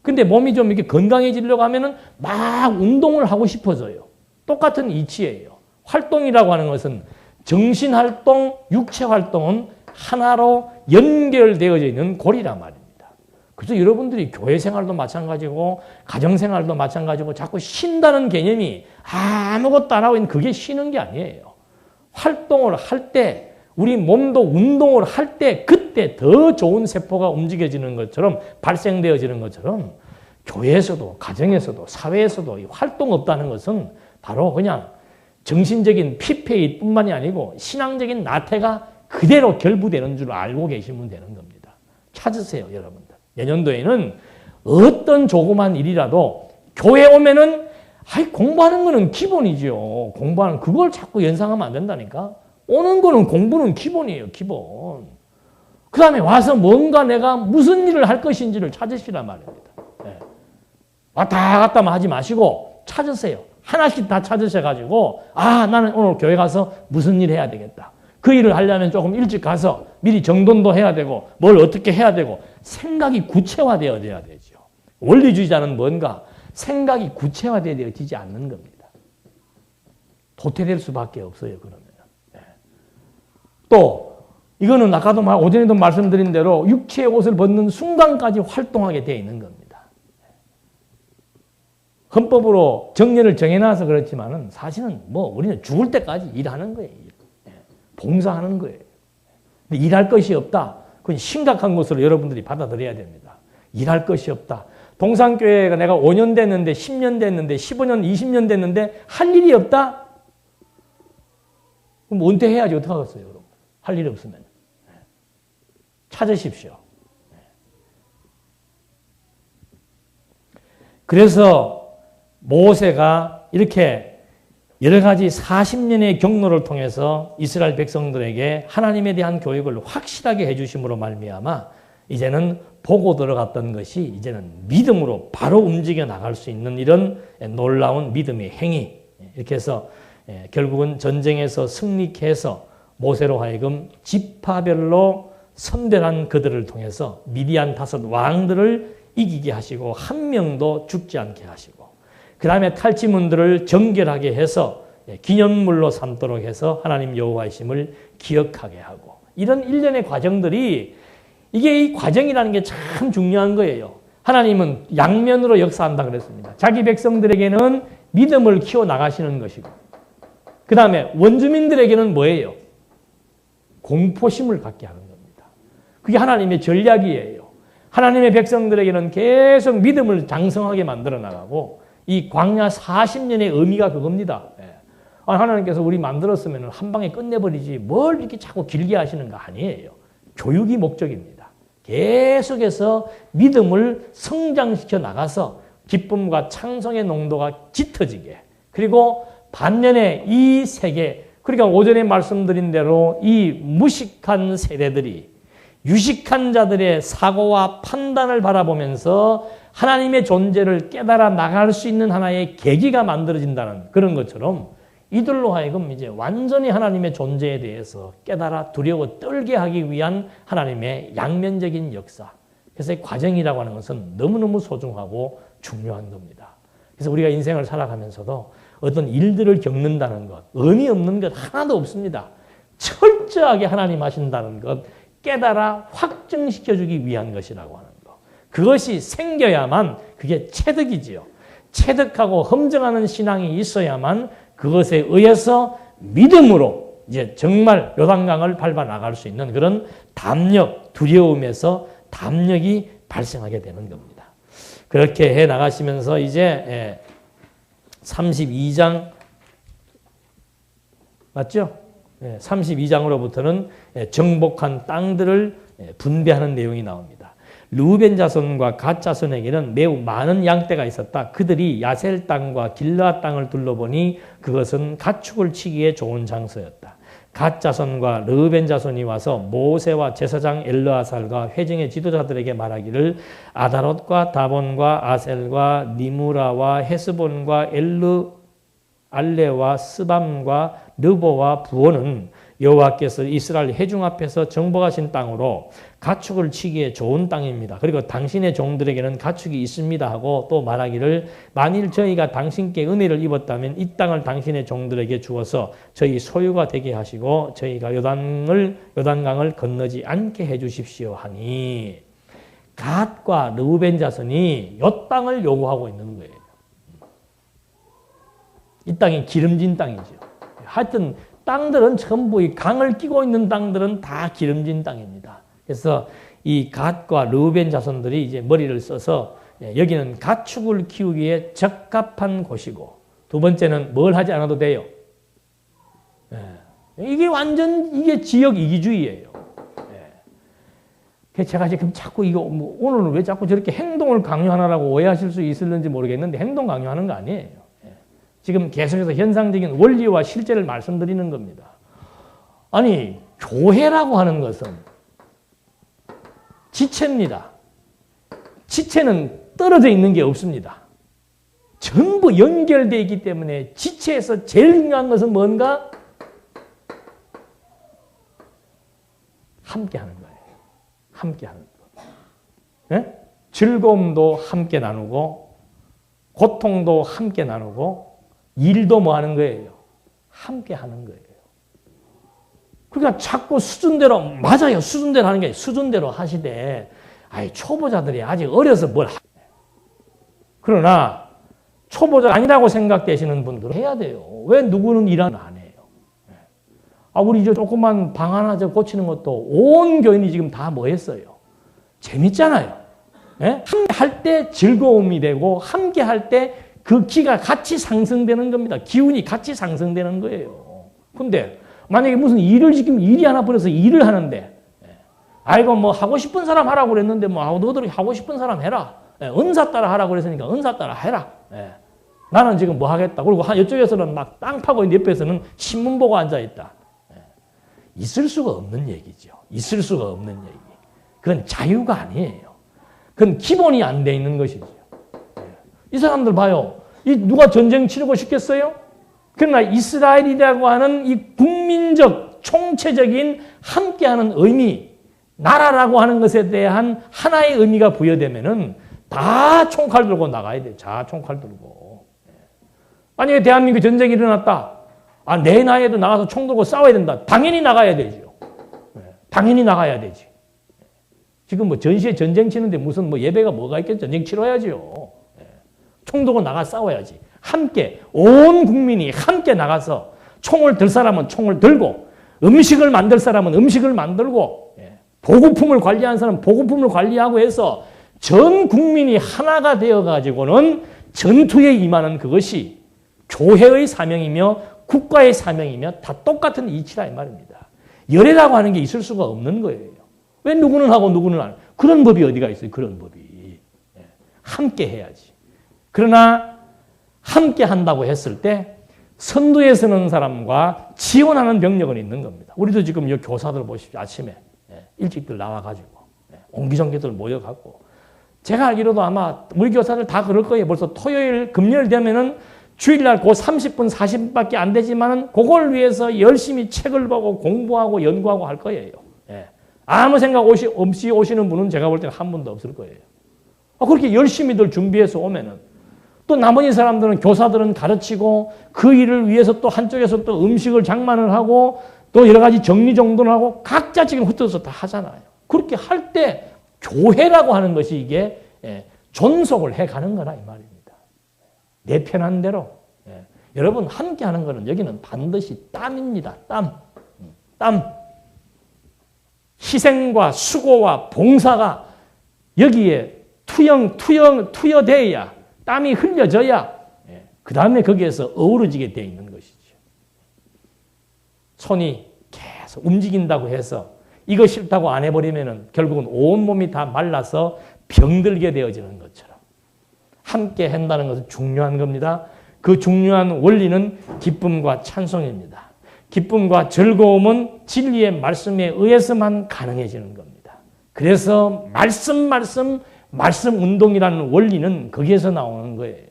근데 몸이 좀 이렇게 건강해지려고 하면은 막 운동을 하고 싶어져요. 똑같은 이치예요. 활동이라고 하는 것은 정신활동, 육체활동은 하나로 연결되어져 있는 고리란 말입니다. 그래서 여러분들이 교회 생활도 마찬가지고 가정생활도 마찬가지고 자꾸 쉰다는 개념이 아무것도 안 하고 있는 그게 쉬는 게 아니에요. 활동을 할 때 우리 몸도 운동을 할 때 그때 더 좋은 세포가 움직여지는 것처럼 발생되어지는 것처럼 교회에서도 가정에서도 사회에서도 이 활동 없다는 것은 바로 그냥 정신적인 피폐뿐만이 아니고 신앙적인 나태가 그대로 결부되는 줄 알고 계시면 되는 겁니다. 찾으세요, 여러분들. 내년도에는 어떤 조그만 일이라도 교회 오면은 공부하는 거는 기본이죠. 공부하는 그걸 자꾸 연상하면 안 된다니까. 오는 거는 공부는 기본이에요, 기본. 그 다음에 와서 뭔가 내가 무슨 일을 할 것인지를 찾으시란 말입니다. 네. 왔다 갔다만 하지 마시고 찾으세요. 하나씩 다 찾으셔가지고 나는 오늘 교회 가서 무슨 일 해야 되겠다. 그 일을 하려면 조금 일찍 가서 미리 정돈도 해야 되고 뭘 어떻게 해야 되고 생각이 구체화되어야 되죠. 원리주의자는 뭔가 생각이 구체화되어지지 않는 겁니다. 도태될 수밖에 없어요. 그러면. 네. 또 이거는 아까도 오전에도 말씀드린 대로 육체의 옷을 벗는 순간까지 활동하게 되어 있는 겁니다. 헌법으로 정년을 정해놔서 그렇지만은 사실은 우리는 죽을 때까지 일하는 거예요. 봉사하는 거예요. 근데 일할 것이 없다. 그건 심각한 것으로 여러분들이 받아들여야 됩니다. 일할 것이 없다. 동산교회가 내가 5년 됐는데 10년 됐는데 15년 20년 됐는데 할 일이 없다? 그럼 은퇴해야지 어떡하겠어요, 여러분. 할 일이 없으면. 찾으십시오. 그래서 모세가 이렇게 여러 가지 40년의 경로를 통해서 이스라엘 백성들에게 하나님에 대한 교육을 확실하게 해주심으로 말미암아 이제는 보고 들어갔던 것이 이제는 믿음으로 바로 움직여 나갈 수 있는 이런 놀라운 믿음의 행위. 이렇게 해서 결국은 전쟁에서 승리케 해서 모세로 하여금 지파별로 선별한 그들을 통해서 미디안 5 왕들을 이기게 하시고 한 명도 죽지 않게 하시고 그 다음에 탈취문들을 정결하게 해서 기념물로 삼도록 해서 하나님 여호와이심을 기억하게 하고 이런 일련의 과정들이 이게 이 과정이라는 게 참 중요한 거예요. 하나님은 양면으로 역사한다 그랬습니다. 자기 백성들에게는 믿음을 키워나가시는 것이고 그 다음에 원주민들에게는 뭐예요? 공포심을 갖게 하는 겁니다. 그게 하나님의 전략이에요. 하나님의 백성들에게는 계속 믿음을 장성하게 만들어 나가고 이 광야 40년의 의미가 그겁니다. 하나님께서 우리 만들었으면 한 방에 끝내버리지 뭘 이렇게 자꾸 길게 하시는가 아니에요. 교육이 목적입니다. 계속해서 믿음을 성장시켜 나가서 기쁨과 창성의 농도가 짙어지게 그리고 반면에 이 세계 그러니까 오전에 말씀드린 대로 이 무식한 세대들이 유식한 자들의 사고와 판단을 바라보면서 하나님의 존재를 깨달아 나갈 수 있는 하나의 계기가 만들어진다는 그런 것처럼 이들로 하여금 이제 완전히 하나님의 존재에 대해서 깨달아 두려워 떨게 하기 위한 하나님의 양면적인 역사. 그래서 이 과정이라고 하는 것은 너무너무 소중하고 중요한 겁니다. 그래서 우리가 인생을 살아가면서도 어떤 일들을 겪는다는 것, 의미 없는 것 하나도 없습니다. 철저하게 하나님 하신다는 것, 깨달아 확증시켜주기 위한 것이라고 하는 것. 그것이 생겨야만 그게 체득이지요. 체득하고 험정하는 신앙이 있어야만 그것에 의해서 믿음으로 이제 정말 요단강을 밟아 나갈 수 있는 그런 담력, 두려움에서 담력이 발생하게 되는 겁니다. 그렇게 해 나가시면서 이제 32장 맞죠? 32장으로부터는 정복한 땅들을 분배하는 내용이 나옵니다. 르우벤 자손과 갓 자손에게는 매우 많은 양떼가 있었다. 그들이 야셀 땅과 길르앗 땅을 둘러보니 그것은 가축을 치기에 좋은 장소였다. 갓 자손과 르우벤 자손이 와서 모세와 제사장 엘르아살과 회중의 지도자들에게 말하기를 아다롯과 다본과 아셀과 니무라와 헤스본과 알레와 스밤과 르보와 부온은 여호와께서 이스라엘 회중 앞에서 정복하신 땅으로 가축을 치기에 좋은 땅입니다. 그리고 당신의 종들에게는 가축이 있습니다 하고 또 말하기를 만일 저희가 당신께 은혜를 입었다면 이 땅을 당신의 종들에게 주어서 저희 소유가 되게 하시고 저희가 요단강을 건너지 않게 해주십시오 하니 갓과 르우벤 자손이 이 땅을 요구하고 있는 거예요. 이 땅이 기름진 땅이죠. 하여튼 땅들은 전부 이 강을 끼고 있는 땅들은 다 기름진 땅입니다. 그래서 이 갓과 르우벤 자손들이 이제 머리를 써서 여기는 가축을 키우기에 적합한 곳이고 두 번째는 뭘 하지 않아도 돼요. 이게 완전 이게 지역 이기주의예요. 그래서 제가 지금 자꾸 이거 오늘은 왜 자꾸 저렇게 행동을 강요하느라고 오해하실 수 있을는지 모르겠는데 행동 강요하는 거 아니에요. 지금 계속해서 현상적인 원리와 실제를 말씀드리는 겁니다. 아니, 교회라고 하는 것은 지체입니다. 지체는 떨어져 있는 게 없습니다. 전부 연결되어 있기 때문에 지체에서 제일 중요한 것은 뭔가? 함께 하는 거예요. 함께 하는 거. 네? 즐거움도 함께 나누고, 고통도 함께 나누고, 일도 뭐 하는 거예요? 함께 하는 거예요. 그러니까 자꾸 수준대로, 맞아요. 수준대로 하는 게 수준대로 하시되, 아이, 초보자들이 아직 어려서 뭘 그러나, 초보자 아니라고 생각되시는 분들은 해야 돼요. 왜 누구는 일은 안 해요? 우리 이제 조그만 방 하나 고치는 것도 온 교인이 지금 다 뭐 했어요? 재밌잖아요. 함께 할 때 즐거움이 되고, 함께 할 때 그 기가 같이 상승되는 겁니다. 기운이 같이 상승되는 거예요. 근데 만약에 무슨 일을 지금 일이 하나 벌어서 일을 하는데 아이고 뭐 하고 싶은 사람 하라고 그랬는데 뭐 너들 하고 싶은 사람 해라. 은사 따라 하라고 그랬으니까 은사 따라 해라. 나는 지금 뭐 하겠다. 그리고 이쪽에서는 막 땅 파고 있는데 옆에서는 신문 보고 앉아있다. 있을 수가 없는 얘기죠. 있을 수가 없는 얘기. 그건 자유가 아니에요. 그건 기본이 안 돼 있는 것이죠. 이 사람들 봐요. 누가 전쟁 치르고 싶겠어요? 그러나 이스라엘이라고 하는 이 국민적, 총체적인 함께하는 의미, 나라라고 하는 것에 대한 하나의 의미가 부여되면은 다 총칼 들고 나가야 돼요. 자, 총칼 들고. 만약에 대한민국 전쟁이 일어났다. 내 나이에도 나가서 총 들고 싸워야 된다. 당연히 나가야 되죠. 당연히 나가야 되지. 지금 뭐 전시에 전쟁 치는데 무슨 뭐 예배가 뭐가 있겠죠? 전쟁 치러야죠. 총 들고 나가 싸워야지. 함께 온 국민이 함께 나가서 총을 들 사람은 총을 들고 음식을 만들 사람은 음식을 만들고 보급품을 관리하는 사람은 보급품을 관리하고 해서 전 국민이 하나가 되어가지고는 전투에 임하는 그것이 교회의 사명이며 국가의 사명이며 다 똑같은 이치라 이 말입니다. 열애라고 하는 게 있을 수가 없는 거예요. 왜 누구는 하고 누구는 안 하고. 그런 법이 어디가 있어요. 그런 법이. 함께 해야지. 그러나 함께 한다고 했을 때 선두에 서는 사람과 지원하는 병력은 있는 겁니다. 우리도 지금 이 교사들 보십시오. 아침에. 일찍들 나와가지고 옹기종기들 모여갖고 제가 알기로도 아마 우리 교사들 다 그럴 거예요. 벌써 토요일, 금요일 되면은 주일날 그 30분, 40분밖에 안 되지만은 그걸 위해서 열심히 책을 보고 공부하고 연구하고 할 거예요. 아무 생각 없이 오시는 분은 제가 볼 때는 한 분도 없을 거예요. 그렇게 열심히들 준비해서 오면은 또 나머지 사람들은 교사들은 가르치고 그 일을 위해서 또 한쪽에서 또 음식을 장만을 하고 또 여러 가지 정리정돈을 하고 각자 지금 흩어져서 다 하잖아요. 그렇게 할 때 교회라고 하는 것이 이게 존속을 해가는 거라 이 말입니다. 내 편한 대로. 여러분 함께 하는 거는 여기는 반드시 땀입니다. 땀. 희생과 수고와 봉사가 여기에 투여돼야 땀이 흘려져야 그 다음에 거기에서 어우러지게 되어 있는 것이죠. 손이 계속 움직인다고 해서 이거 싫다고 안 해버리면 결국은 온몸이 다 말라서 병들게 되어지는 것처럼 함께 한다는 것은 중요한 겁니다. 그 중요한 원리는 기쁨과 찬송입니다. 기쁨과 즐거움은 진리의 말씀에 의해서만 가능해지는 겁니다. 그래서 말씀 운동이라는 원리는 거기에서 나오는 거예요.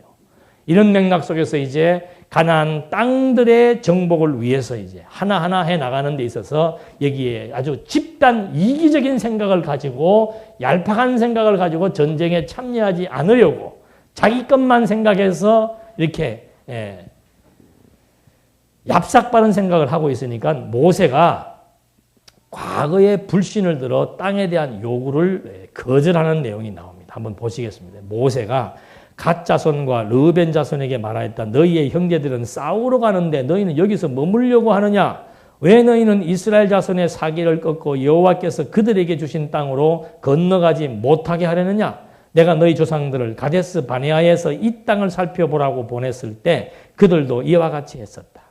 이런 맥락 속에서 이제 가나안 땅들의 정복을 위해서 이제 하나하나 해 나가는 데 있어서 여기에 아주 집단 이기적인 생각을 가지고 얄팍한 생각을 가지고 전쟁에 참여하지 않으려고 자기 것만 생각해서 이렇게 얍삭바른 생각을 하고 있으니까 모세가 과거의 불신을 들어 땅에 대한 요구를 거절하는 내용이 나옵니다. 한번 보시겠습니다. 모세가 갓 자손과 르벤 자손에게 말하였다. 너희의 형제들은 싸우러 가는데 너희는 여기서 머물려고 하느냐? 왜 너희는 이스라엘 자손의 사기를 꺾고 여호와께서 그들에게 주신 땅으로 건너가지 못하게 하려느냐? 내가 너희 조상들을 가데스 바네아에서 이 땅을 살펴보라고 보냈을 때 그들도 이와 같이 했었다.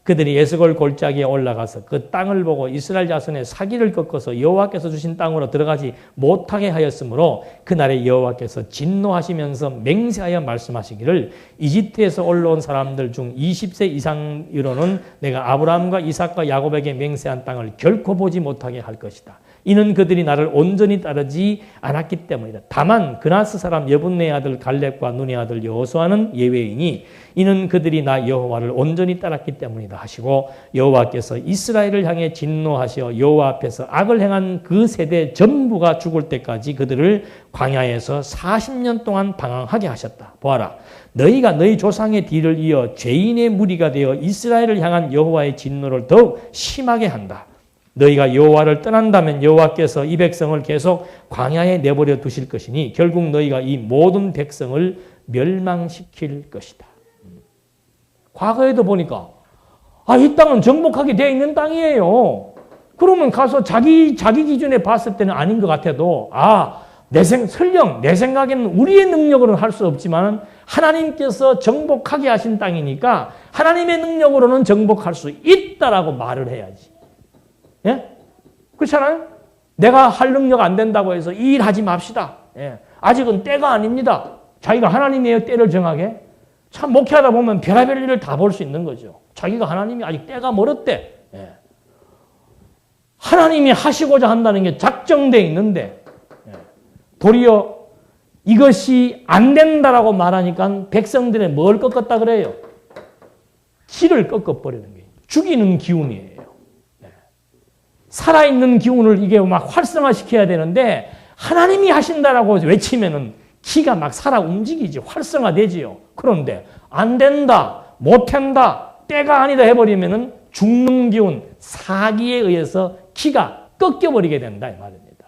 그들이 에스골 골짜기에 올라가서 그 땅을 보고 이스라엘 자손의 사기를 꺾어서 여호와께서 주신 땅으로 들어가지 못하게 하였으므로 그날에 여호와께서 진노하시면서 맹세하여 말씀하시기를 이집트에서 올라온 사람들 중 20세 이상으로는 내가 아브라함과 이삭과 야곱에게 맹세한 땅을 결코 보지 못하게 할 것이다. 이는 그들이 나를 온전히 따르지 않았기 때문이다. 다만 그나스 사람 여분네 아들 갈렙과 눈의 아들 여호수아는 예외이니 이는 그들이 나 여호와를 온전히 따랐기 때문이다 하시고 여호와께서 이스라엘을 향해 진노하시어 여호와 앞에서 악을 행한 그 세대 전부가 죽을 때까지 그들을 광야에서 40년 동안 방황하게 하셨다. 보아라. 너희가 너희 조상의 뒤를 이어 죄인의 무리가 되어 이스라엘을 향한 여호와의 진노를 더욱 심하게 한다. 너희가 여호와를 떠난다면 여호와께서 이 백성을 계속 광야에 내버려 두실 것이니 결국 너희가 이 모든 백성을 멸망시킬 것이다. 과거에도 보니까 이 땅은 정복하게 되어 있는 땅이에요. 그러면 가서 자기 기준에 봤을 때는 아닌 것 같아도 설령 내 생각에는 우리의 능력으로는 할 수 없지만 하나님께서 정복하게 하신 땅이니까 하나님의 능력으로는 정복할 수 있다라고 말을 해야지. 예? 그렇잖아요? 내가 할 능력 안 된다고 해서 이 일 하지 맙시다. 아직은 때가 아닙니다. 자기가 하나님의 때를 정하게. 참 목회하다 보면 별의별 일을 다 볼 수 있는 거죠. 자기가 하나님이 아직 때가 멀었대. 하나님이 하시고자 한다는 게 작정되어 있는데 도리어 이것이 안 된다라고 말하니까 백성들의 뭘 꺾었다 그래요? 기를 꺾어버리는 거예요. 죽이는 기운이에요. 살아있는 기운을 이게 막 활성화시켜야 되는데 하나님이 하신다라고 외치면은 기가 막 살아 움직이지 활성화되지요. 그런데 안 된다, 못한다, 때가 아니다 해버리면은 죽는 기운, 사기에 의해서 기가 꺾여버리게 된다 이 말입니다.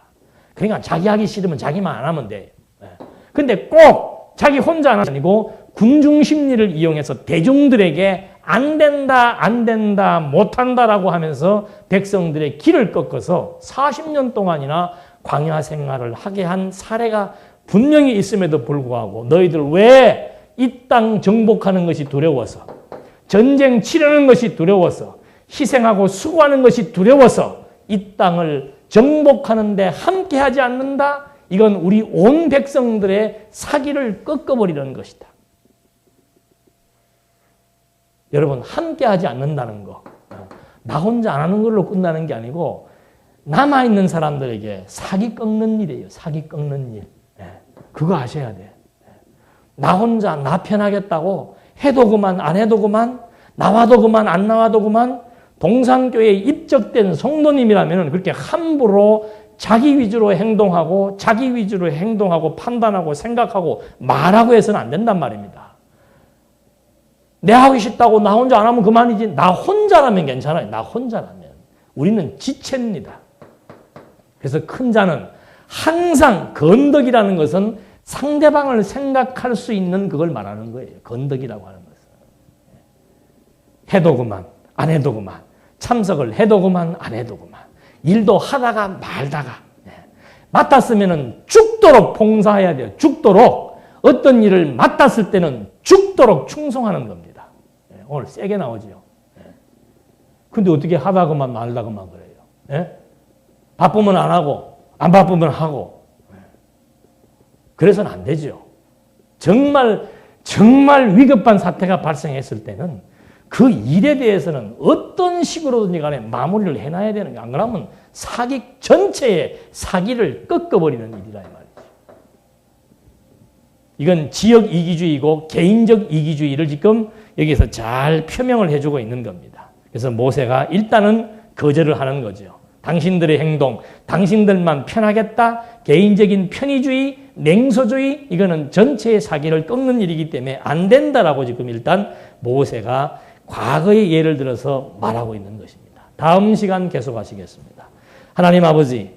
그러니까 자기 하기 싫으면 자기만 안 하면 돼요. 근데 꼭 자기 혼자는 아니고 군중 심리를 이용해서 대중들에게 안 된다, 못한다라고 하면서 백성들의 길을 꺾어서 40년 동안이나 광야 생활을 하게 한 사례가 분명히 있음에도 불구하고 너희들 왜 이 땅 정복하는 것이 두려워서 전쟁 치르는 것이 두려워서 희생하고 수고하는 것이 두려워서 이 땅을 정복하는 데 함께하지 않는다? 이건 우리 온 백성들의 사기를 꺾어버리는 것이다. 여러분 함께하지 않는다는 거. 나 혼자 안 하는 걸로 끝나는 게 아니고 남아있는 사람들에게 사기 꺾는 일이에요. 사기 꺾는 일. 그거 아셔야 돼. 나 혼자 나 편하겠다고 해도 그만 안 해도 그만 나와도 그만 안 나와도 그만 동산교회에 입적된 성도님이라면 그렇게 함부로 자기 위주로 행동하고 자기 위주로 행동하고 판단하고 생각하고 말하고 해서는 안 된단 말입니다. 내 하기 싫다고 나 혼자 안 하면 그만이지. 나 혼자라면 괜찮아요. 나 혼자라면. 우리는 지체입니다. 그래서 큰 자는 항상 건덕이라는 것은 상대방을 생각할 수 있는 그걸 말하는 거예요. 건덕이라고 하는 것은. 해도 그만, 안 해도 그만. 참석을 해도 그만, 안 해도 그만. 일도 하다가 말다가. 맡았으면 죽도록 봉사해야 돼요. 죽도록. 어떤 일을 맡았을 때는 죽도록 충성하는 겁니다. 오늘 세게 나오죠. 근데 어떻게 하다가만 말다가만 그래요? 바쁘면 안 하고, 안 바쁘면 하고. 그래서는 안 되죠. 정말 위급한 사태가 발생했을 때는 그 일에 대해서는 어떤 식으로든지 간에 마무리를 해놔야 되는 거야. 안 그러면 전체의 사기를 꺾어버리는 일이라 이 말이죠. 이건 지역 이기주의고 개인적 이기주의를 지금 여기서 잘 표명을 해주고 있는 겁니다. 그래서 모세가 일단은 거절을 하는 거죠. 당신들의 행동, 당신들만 편하겠다, 개인적인 편의주의, 냉소주의, 이거는 전체의 사기를 꺾는 일이기 때문에 안 된다라고 지금 일단 모세가 과거의 예를 들어서 말하고 있는 것입니다. 다음 시간 계속하시겠습니다. 하나님 아버지,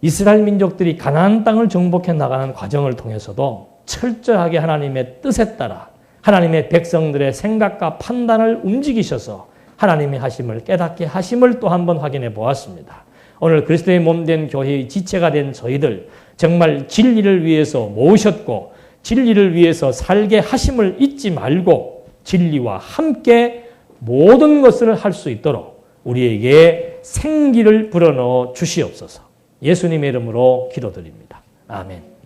이스라엘 민족들이 가나안 땅을 정복해 나가는 과정을 통해서도 철저하게 하나님의 뜻에 따라 하나님의 백성들의 생각과 판단을 움직이셔서 하나님의 하심을 깨닫게 하심을 또 한 번 확인해 보았습니다. 오늘 그리스도의 몸된 교회의 지체가 된 저희들 정말 진리를 위해서 모으셨고 진리를 위해서 살게 하심을 잊지 말고 진리와 함께 모든 것을 할 수 있도록 우리에게 생기를 불어넣어 주시옵소서. 예수님의 이름으로 기도드립니다. 아멘.